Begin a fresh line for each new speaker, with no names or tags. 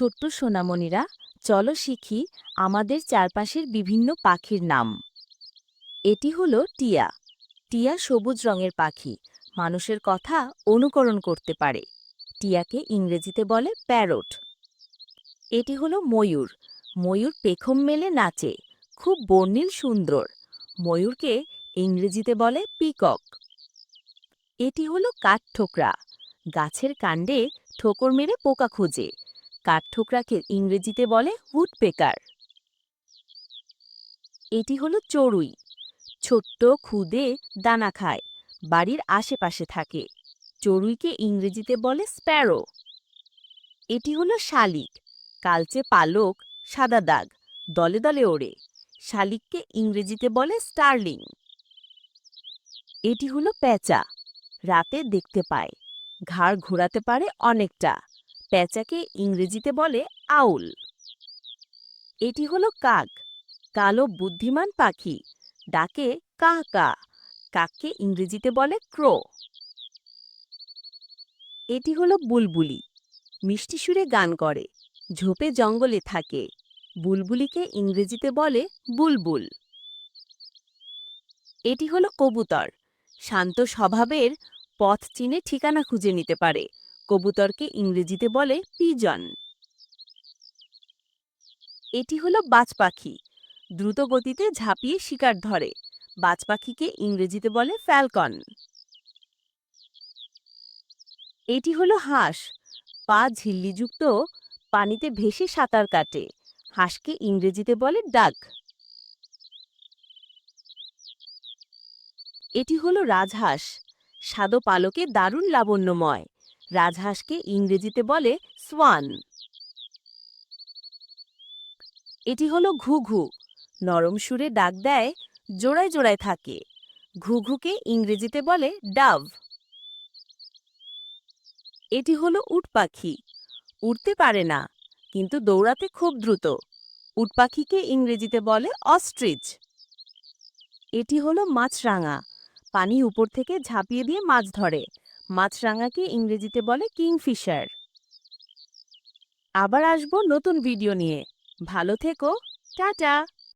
ছোট্ট সোনামণিরা, চলো শিখি আমাদের চারপাশের বিভিন্ন পাখির নাম। এটি হলো টিয়া। টিয়া সবুজ রঙের পাখি, মানুষের কথা অনুকরণ করতে পারে। টিয়াকে ইংরেজিতে বলে প্যারট। এটি হলো ময়ূর। ময়ূর পেখম মেলে নাচে, খুব বর্ণিল সুন্দর। ময়ূরকে ইংরেজিতে বলে পিকক। এটি হলো কাঠঠোকরা। গাছের কাণ্ডে ঠোকর মেরে পোকা খোঁজে। কাঠঠোকরাকে ইংরেজিতে বলে উডপেকার। এটি হলো চড়ুই। ছোট্ট খুদে দানা খায়, বাড়ির আশেপাশে থাকে। চড়ুইকে ইংরেজিতে বলে স্প্যারো। এটি হলো শালিক। কালচে পালক, সাদা দাগ, দলে দলে ওড়ে। শালিককে ইংরেজিতে বলে স্টার্লিং। এটি হলো পেঁচা। রাতে দেখতে পায়, ঘাড় ঘোরাতে পারে অনেকটা। পেঁচাকে ইংরেজিতে বলে আউল। এটি হলো কাক। কালো বুদ্ধিমান পাখি, ডাকে কা কা। কাককে ইংরেজিতে বলে ক্রো। এটি হলো বুলবুলি। মিষ্টি সুরে গান করে, ঝোপে জঙ্গলে থাকে। বুলবুলিকে ইংরেজিতে বলে বুলবুল। এটি হলো কবুতর। শান্ত স্বভাবের, পথ চিনে ঠিকানা খুঁজে নিতে পারে। কবুতরকে ইংরেজিতে বলে পিজন। এটি হলো বাজ পাখি। দ্রুত গতিতে ঝাঁপিয়ে শিকার ধরে। বাজ পাখিকে ইংরেজিতে বলে ফ্যালকন। এটি হলো হাঁস। পা ঝিল্লিযুক্ত, পানিতে ভেসে সাঁতার কাটে। হাঁসকে ইংরেজিতে বলে ডাক। এটি হলো রাজহাঁস। সাদো পালকে দারুণ লাবণ্যময়। রাজহাঁসকে ইংরেজিতে বলে সোয়ান। এটি হলো ঘুঘু। নরম সুরে ডাক দেয়, জোড়ায় জোড়ায় থাকে। ঘুঘুকে ইংরেজিতে বলে ডাভ। এটি হলো উট পাখি। উড়তে পারে না, কিন্তু দৌড়াতে খুব দ্রুত। উট পাখিকে ইংরেজিতে বলে অস্ট্রিচ। এটি হলো মাছরাঙা। পানি উপর থেকে ঝাঁপিয়ে দিয়ে মাছ ধরে। মাছরাঙাকে ইংরেজিতে বলে কিংফিশার। আবার আসবো নতুন ভিডিও নিয়ে। ভালো থেকো। টাটা।